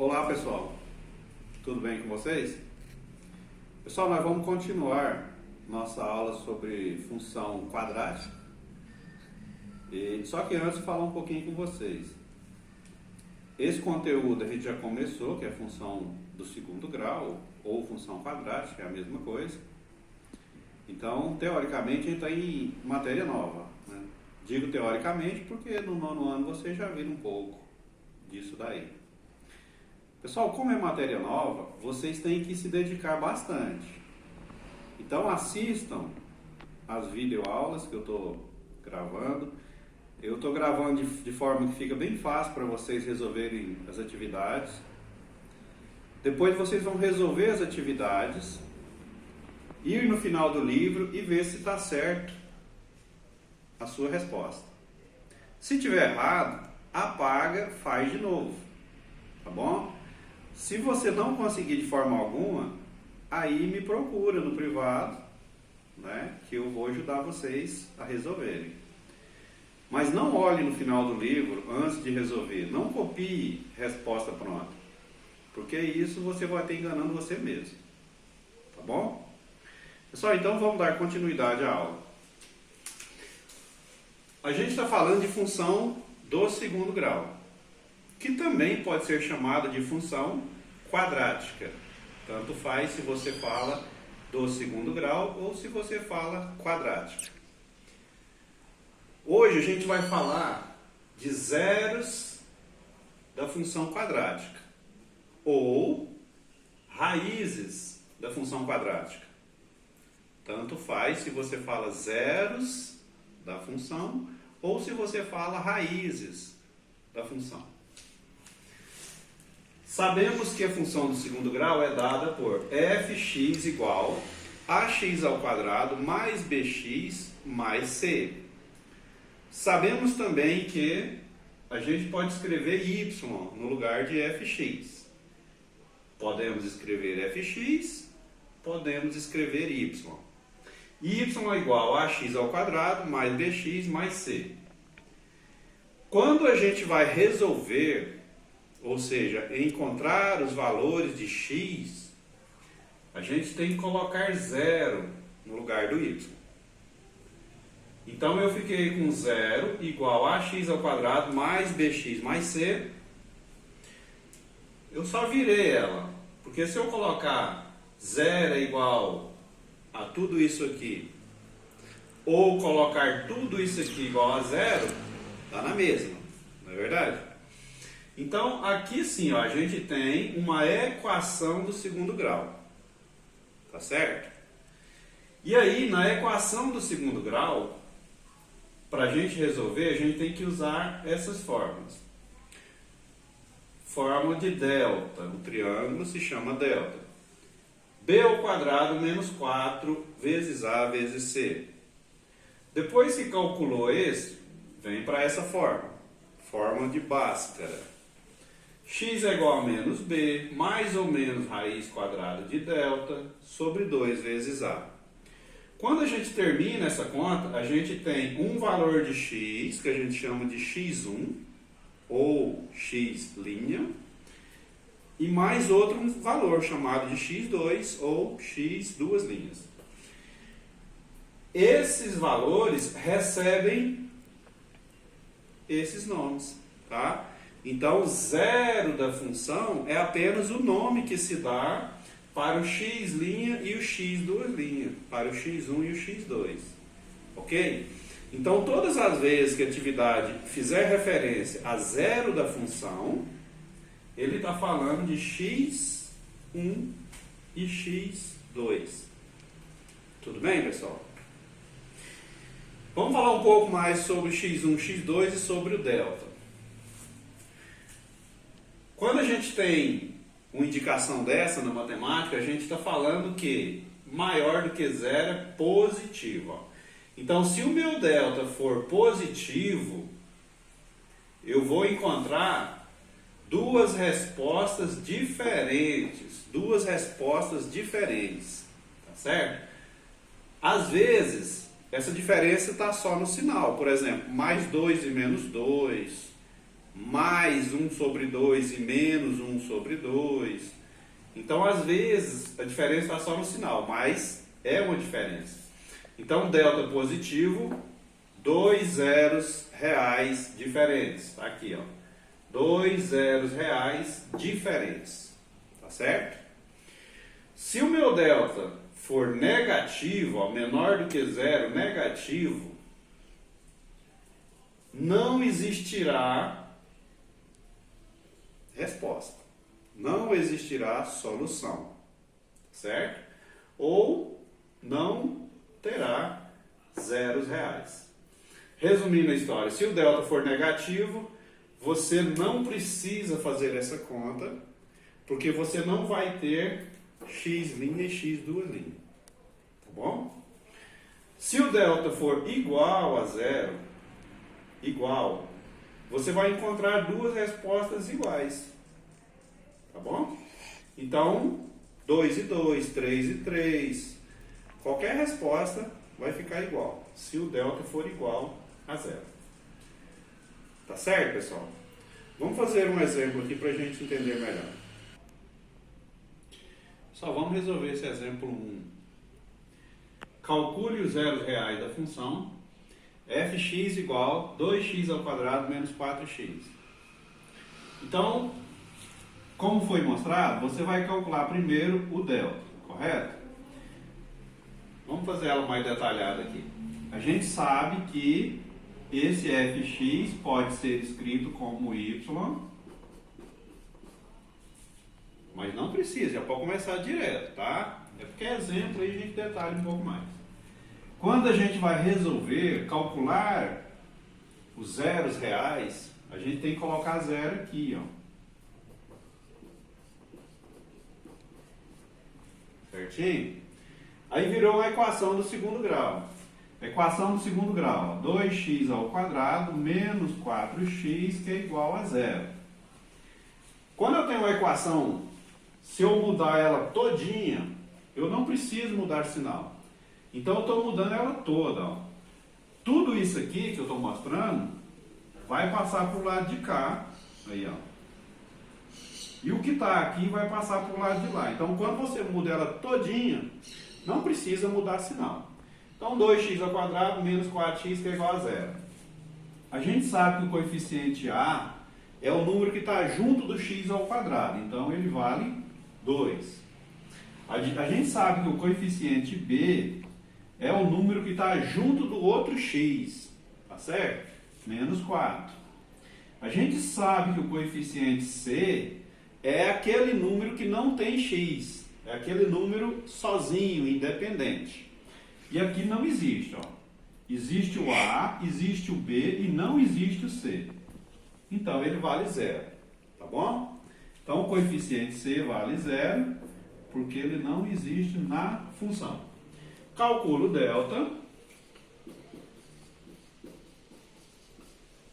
Olá pessoal, tudo bem com vocês? Pessoal, nós vamos continuar nossa aula sobre função quadrática. Só que antes falar um pouquinho com vocês. Esse conteúdo a gente já começou, que é a função do segundo grau, ou função quadrática, é a mesma coisa. Então, teoricamente, a gente está em matéria nova, né? Digo teoricamente porque no nono ano vocês já viram um pouco disso daí. Pessoal, como é matéria nova, vocês têm que se dedicar bastante. Então assistam as videoaulas que eu estou gravando. Eu estou gravando de forma que fica bem fácil para vocês resolverem as atividades. Depois vocês vão resolver as atividades, ir no final do livro e ver se está certo a sua resposta. Se tiver errado, apaga, faz de novo, tá bom? Se você não conseguir de forma alguma, aí me procura no privado, né, que eu vou ajudar vocês a resolverem. Mas não olhe no final do livro antes de resolver. Não copie resposta pronta, porque isso você vai estar enganando você mesmo. Tá bom? Pessoal, então vamos dar continuidade à aula. A gente está falando de função do segundo grau, que também pode ser chamada de função quadrática. Tanto faz se você fala do segundo grau ou se você fala quadrática. Hoje a gente vai falar de zeros da função quadrática ou raízes da função quadrática. Tanto faz se você fala zeros da função ou se você fala raízes da função. Sabemos que a função do segundo grau é dada por fx igual a x ao quadrado mais bx mais c. Sabemos também que a gente pode escrever y no lugar de fx. Podemos escrever fx, podemos escrever y. Y é igual a x ao quadrado mais bx mais c. Quando a gente vai resolver, ou seja, encontrar os valores de x, a gente tem que colocar zero no lugar do y. Então eu fiquei com zero igual a x ao quadrado mais bx mais c. Eu só virei ela, porque se eu colocar zero é igual a tudo isso aqui, ou colocar tudo isso aqui igual a zero, dá na mesma, não é verdade? Então, aqui sim, ó, a gente tem uma equação do segundo grau. Tá certo? E aí, na equação do segundo grau, para a gente resolver, a gente tem que usar essas fórmulas. Fórmula de delta. O triângulo se chama delta. B ao quadrado menos 4 vezes A vezes C. Depois que calculou esse, vem para essa fórmula. Fórmula de Bhaskara. X é igual a menos b, mais ou menos raiz quadrada de delta, sobre 2 vezes a. Quando a gente termina essa conta, a gente tem um valor de x, que a gente chama de x1, ou x', e mais outro valor chamado de x2, ou x duas linhas. Esses valores recebem esses nomes, tá? Então, zero da função é apenas o nome que se dá para o x' e o x duas linhas, para o x1 e o x2. Ok? Então, todas as vezes que a atividade fizer referência a zero da função, ele está falando de x1 e x2. Tudo bem, pessoal? Vamos falar um pouco mais sobre x1, x2 e sobre o delta. Quando a gente tem uma indicação dessa na matemática, a gente está falando que maior do que zero é positivo. Ó. Então, se o meu delta for positivo, eu vou encontrar duas respostas diferentes. Tá certo? Às vezes, essa diferença está só no sinal. Por exemplo, mais 2 e menos 2. mais 1 sobre 2 e menos 1 sobre 2. Então, às vezes, a diferença está só no sinal, mas é uma diferença. Então, delta positivo, 2 zeros reais diferentes. Tá aqui, ó. 2 zeros reais diferentes. Tá certo? Se o meu delta for negativo, ó, menor do que zero, negativo, não existirá resposta. Não existirá solução. Certo? Ou não terá zeros reais. Resumindo a história, se o delta for negativo, você não precisa fazer essa conta, porque você não vai ter x' e x duas linhas. Tá bom? Se o delta for igual a zero, igual, você vai encontrar duas respostas iguais. Tá bom? Então, 2 e 2, 3 e 3, qualquer resposta vai ficar igual, se o delta for igual a zero. Tá certo, pessoal? Vamos fazer um exemplo aqui para a gente entender melhor. Só vamos resolver esse exemplo 1. Calcule os zeros reais da função fx igual 2x ao quadrado menos 4x. Então, como foi mostrado, você vai calcular primeiro o delta, correto? Vamos fazer ela mais detalhada aqui. A gente sabe que esse fx pode ser escrito como y, mas não precisa, já pode começar direto, tá? É porque é exemplo aí a gente detalha um pouco mais. Quando a gente vai resolver, calcular os zeros reais, a gente tem que colocar zero aqui, ó. Certinho? Aí virou uma equação do segundo grau. Equação do segundo grau, 2x ao quadrado menos 4x, que é igual a zero. Quando eu tenho uma equação, se eu mudar ela todinha, eu não preciso mudar sinal. Então eu estou mudando ela toda. Ó. Tudo isso aqui que eu estou mostrando vai passar para o lado de cá. Aí, ó. E o que está aqui vai passar para o lado de lá. Então quando você muda ela todinha, não precisa mudar sinal. Então 2x ao quadrado menos 4x, que é igual a zero. A gente sabe que o coeficiente A é o número que está junto do x ao quadrado. Então ele vale 2. A gente sabe que o coeficiente B é o número que está junto do outro x. Tá certo? Menos 4. A gente sabe que o coeficiente C é aquele número que não tem x. É aquele número sozinho, independente. E aqui não existe, ó. Existe o A, existe o B e não existe o C. Então ele vale zero, tá bom? Então o coeficiente C vale zero, porque ele não existe na função. Calculo delta.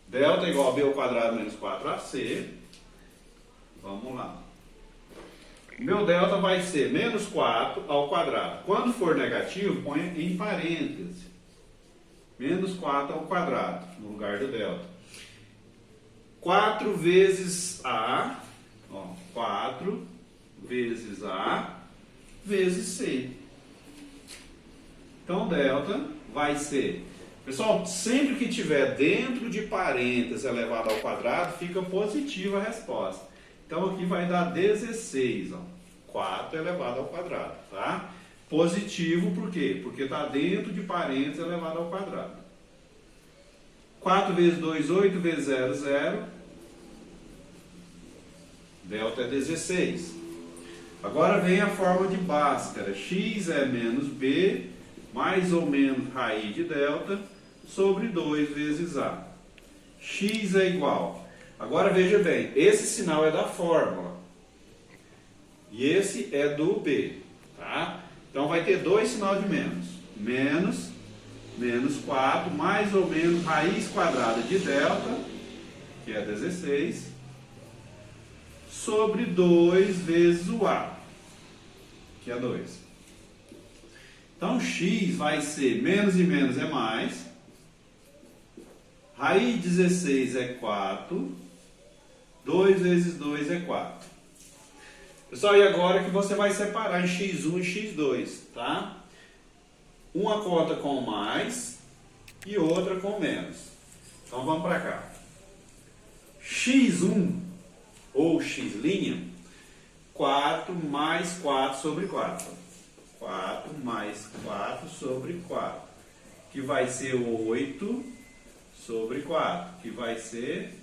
Delta é igual a B ao quadrado menos 4AC. Vamos lá. Meu delta vai ser menos 4 ao quadrado. Quando for negativo, põe em parêntese. Menos 4 ao quadrado, no lugar do delta. 4 vezes A, ó, 4 vezes A vezes C. Então, delta vai ser... Pessoal, sempre que tiver dentro de parênteses elevado ao quadrado, fica positiva a resposta. Então aqui vai dar 16, ó. 4 elevado ao quadrado, tá? Positivo por quê? Porque está dentro de parênteses elevado ao quadrado. 4 vezes 2, 8 vezes 0, 0. Delta é 16. Agora vem a forma de Bhaskara. X é menos B, mais ou menos raiz de delta, sobre 2 vezes A. X é igual. Agora veja bem, esse sinal é da fórmula. E esse é do B. Tá? Então vai ter dois sinais de menos. Menos 4, mais ou menos raiz quadrada de delta, que é 16, sobre 2 vezes o A, que é 2. Então x vai ser menos e menos é mais. Raiz de 16 é 4. 2 vezes 2 é 4. Pessoal, e agora que você vai separar em x1 e x2, tá? Uma conta com mais e outra com menos. Então vamos para cá. x1 ou x', 4 mais 4 sobre 4. 4 mais 4 sobre 4, que vai ser 8 sobre 4, que vai ser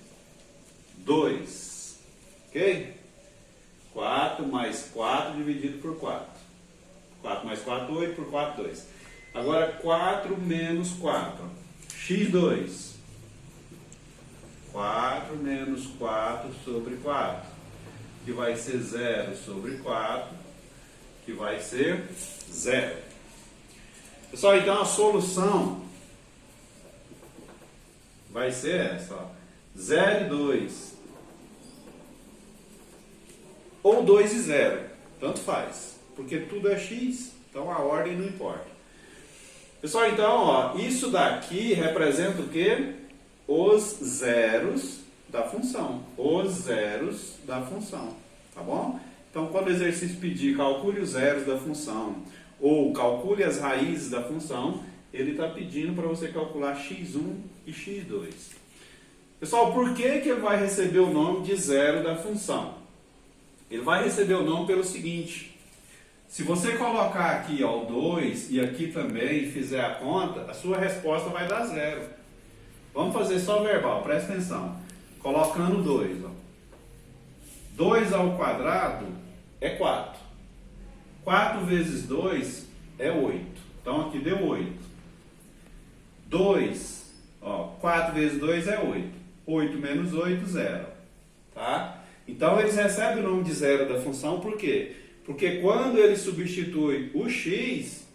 2. Ok? 4 mais 4 dividido por 4. 4 mais 4, 8, por 4, 2. Agora 4 menos 4. x2. 4 menos 4 sobre 4, que vai ser 0 sobre 4, que vai ser 0. Pessoal, então a solução vai ser essa, ó. 0 e 2. Ou 2 e 0, tanto faz, porque tudo é x, então a ordem não importa. Pessoal, então, ó, isso daqui representa o quê? Os zeros da função. Os zeros da função, tá bom? Então, quando o exercício pedir calcule os zeros da função, ou calcule as raízes da função, ele está pedindo para você calcular x1 e x2. Pessoal, por que que ele vai receber o nome de zero da função? Ele vai receber o nome pelo seguinte: se você colocar aqui ó, o 2 e aqui também e fizer a conta, a sua resposta vai dar 0. Vamos fazer só verbal, presta atenção. Colocando 2. 2 ao quadrado é 4. 4 vezes 2 é 8. Então aqui deu 8. 2, ó, 4 vezes 2 é 8. 8 menos 8, 0. Tá? Então eles recebem o nome de zero da função, por quê? Porque quando ele substitui o x,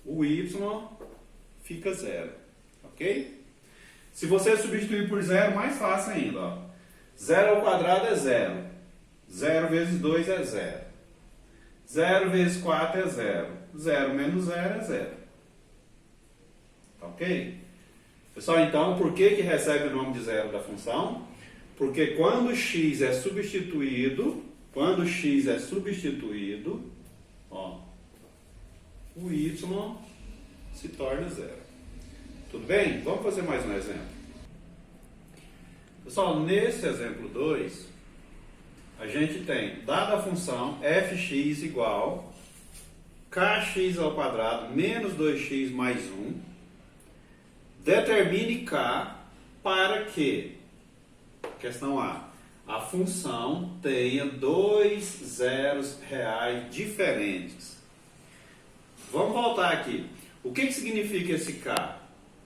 o y fica 0. Ok? Se você substituir por 0, mais fácil ainda. Ó. 0 ao quadrado é 0. 0 vezes 2 é 0. 0 vezes 4 é 0. 0 menos 0 é 0. Ok? Pessoal, então, por que que recebe o nome de zero da função? Porque quando x é substituído, ó, o y se torna 0. Tudo bem? Vamos fazer mais um exemplo. Pessoal, nesse exemplo 2, a gente tem, dada a função fx igual kx ao quadrado menos 2x mais 1, determine k para que, questão a função tenha dois zeros reais diferentes. Vamos voltar aqui. O que significa esse k?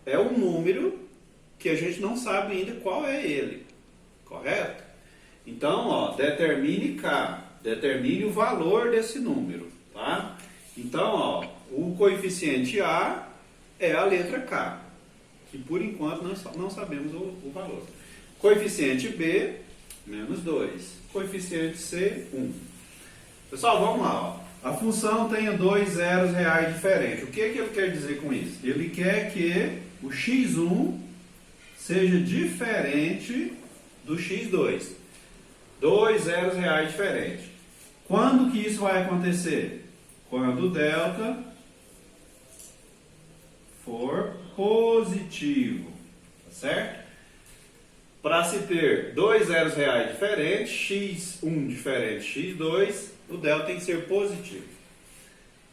É um número que a gente não sabe ainda qual é ele, correto? Então, ó, determine k, determine o valor desse número, tá? Então, ó, o coeficiente a é a letra k, que por enquanto não sabemos o valor. Coeficiente b, menos 2. Coeficiente c, 1. Pessoal, vamos lá, ó. A função tenha dois zeros reais diferentes. O que ele quer dizer com isso? Ele quer que o x1 seja diferente do x2. Dois zeros reais diferentes. Quando que isso vai acontecer? Quando o delta for positivo. Tá certo? Para se ter dois zeros reais diferentes, x1 diferente x2, o delta tem que ser positivo.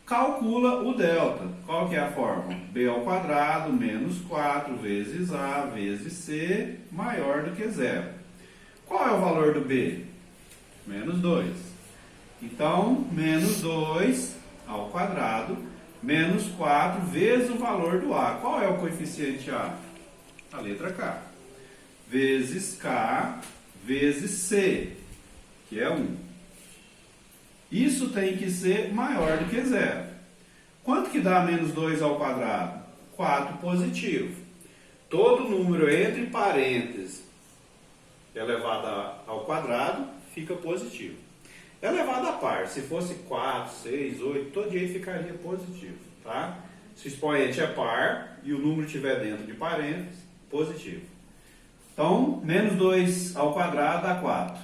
Calcula o delta. Qual que é a fórmula? B ao quadrado menos 4 vezes A vezes C maior do que zero. Qual é o valor do B? Menos 2. Então, menos 2 ao quadrado menos 4 vezes o valor do A. Qual é o coeficiente A? A letra K. Vezes K vezes C, que é 1. Isso tem que ser maior do que zero. Quanto que dá menos 2 ao quadrado? 4 positivo. Todo número entre parênteses elevado ao quadrado fica positivo. Elevado a par, se fosse 4, 6, 8, todo dia ficaria positivo. Tá? Se o expoente é par e o número estiver dentro de parênteses, positivo. Então, menos 2 ao quadrado dá 4.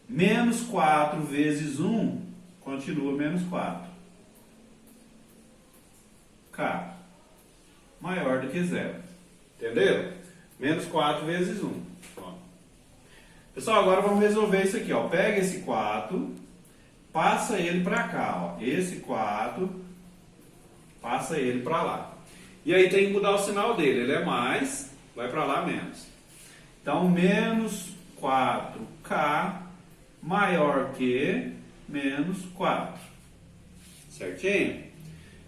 Menos 4 vezes 1 continua menos 4. K maior do que zero. Entendeu? Menos 4 vezes 1. Ó. Pessoal, agora vamos resolver isso aqui. Ó. Pega esse 4, passa ele para cá. Ó. Esse 4, passa ele para lá. E aí tem que mudar o sinal dele. Ele é mais, vai para lá menos. Então, menos 4K maior que menos 4. Certinho?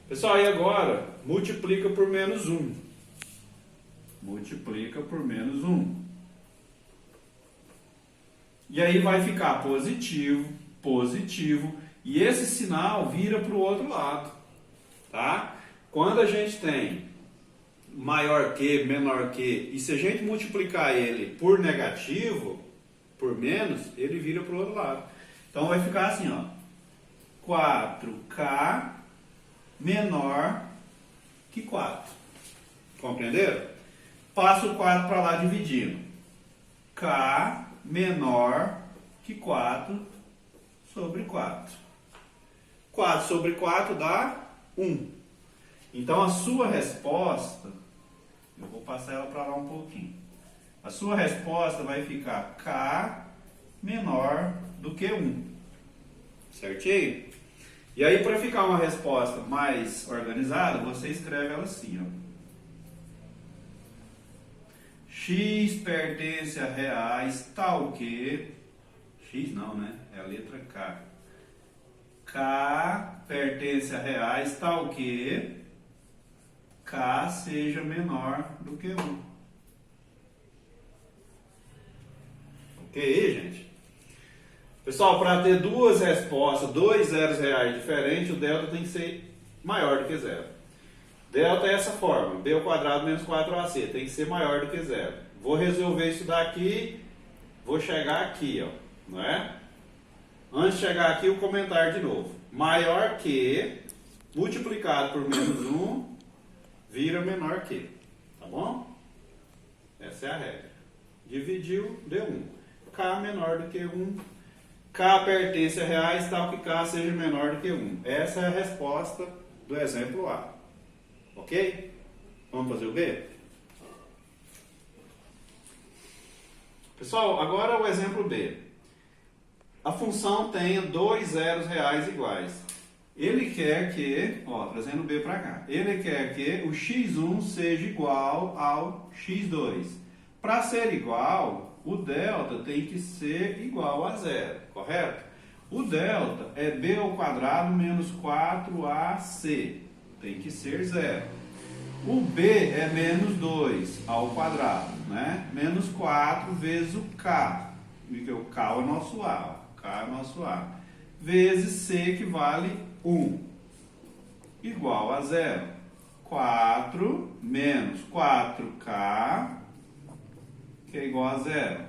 Pessoal, e agora multiplica por menos 1. Multiplica por menos 1. E aí vai ficar positivo, positivo. E esse sinal vira para o outro lado. Tá? Quando a gente tem maior que, menor que, e se a gente multiplicar ele por negativo, por menos, ele vira para o outro lado. Então vai ficar assim, ó. 4K menor que 4. Compreenderam? Passa o 4 para lá dividindo. K menor que 4 sobre 4. 4 sobre 4 dá 1. Então a sua resposta, eu vou passar ela para lá um pouquinho. A sua resposta vai ficar K menor do que 1. Certinho? E aí, para ficar uma resposta mais organizada, você escreve ela assim, ó. X pertence a reais tal que... X não, né? É a letra K. K pertence a reais tal que K seja menor do que 1. Ok, gente? Pessoal, para ter duas respostas, dois zeros reais diferentes, o delta tem que ser maior do que zero. Delta é essa forma, b ao quadrado menos 4ac, tem que ser maior do que zero. Vou resolver isso daqui, vou chegar aqui, ó, não é? Antes de chegar aqui, o comentário de novo. Maior que, multiplicado por menos 1, vira menor que, tá bom? Essa é a regra. Dividiu, deu 1. K menor do que 1. K pertence a reais, tal que K seja menor do que 1. Essa é a resposta do exemplo A. Ok? Vamos fazer o B? Pessoal, agora o exemplo B. A função tenha dois zeros reais iguais. Ele quer que, ó, trazendo o B para cá, ele quer que o x1 seja igual ao x2. Para ser igual, o delta tem que ser igual a zero, correto? O delta é b ao quadrado menos 4ac, tem que ser zero. O b é menos 2 ao quadrado, né? Menos 4 vezes o k, porque o k é o nosso a, k é o nosso a, vezes c, que vale 1, igual a zero. 4 menos 4k, que é igual a zero.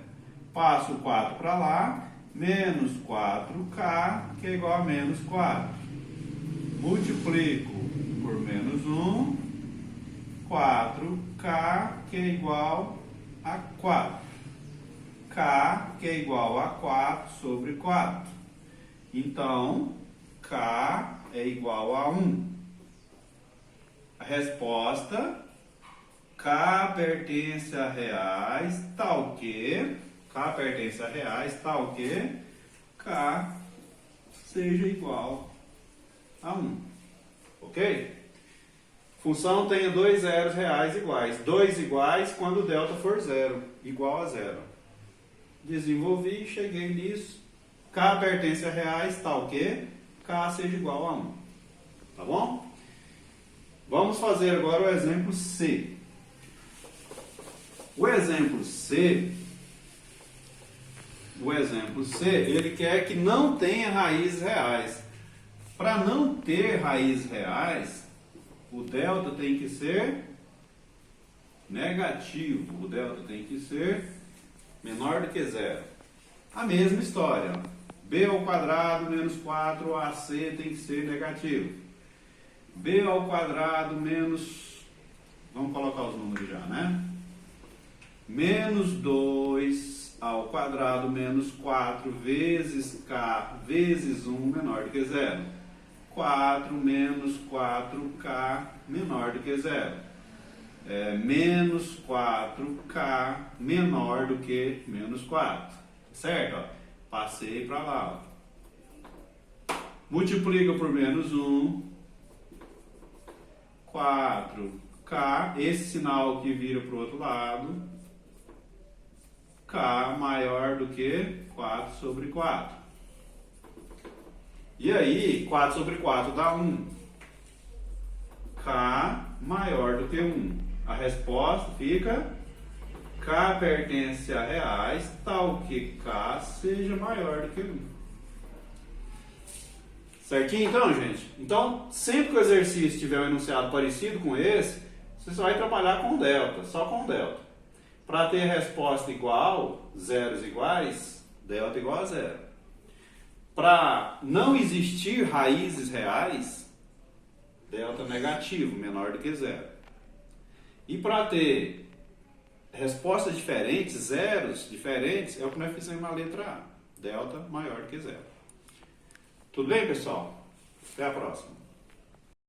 Passo o 4 para lá, menos 4k, que é igual a menos 4. Multiplico por menos 1, 4k, que é igual a 4. K, que é igual a 4 sobre 4. Então, k é igual a 1. A resposta... K pertence a reais, tal que, K pertence a reais, tal que, K seja igual a 1. Ok? Função tenha dois zeros reais iguais. Dois iguais quando o delta for zero, igual a zero. Desenvolvi, cheguei nisso. K pertence a reais, tal que, K seja igual a 1. Tá bom? Vamos fazer agora o exemplo C. O exemplo C, ele quer que não tenha raízes reais. Para não ter raízes reais, o delta tem que ser negativo. O delta tem que ser menor do que zero. A mesma história. B ao quadrado menos 4ac tem que ser negativo. B ao quadrado menos... Vamos colocar os números já, né? menos 2 ao quadrado menos 4 vezes k vezes 1 menor do que zero. 4 menos 4k menor do que zero. Menos 4k menor do que menos 4. Certo? Ó, passei para lá. Ó. Multiplica por menos 1. 4k. Esse sinal que vira para o outro lado. K maior do que 4 sobre 4. E aí, 4 sobre 4 dá 1. K maior do que 1. A resposta fica: K pertence a reais, tal que K seja maior do que 1. Certinho então, gente? Então, sempre que o exercício tiver um enunciado parecido com esse, você só vai trabalhar com delta, só com delta. Para ter resposta igual, zeros iguais, delta igual a zero. Para não existir raízes reais, delta negativo, menor do que zero. E para ter respostas diferentes, zeros diferentes, é o que nós fizemos na letra A. Delta maior do que zero. Tudo bem, pessoal? Até a próxima.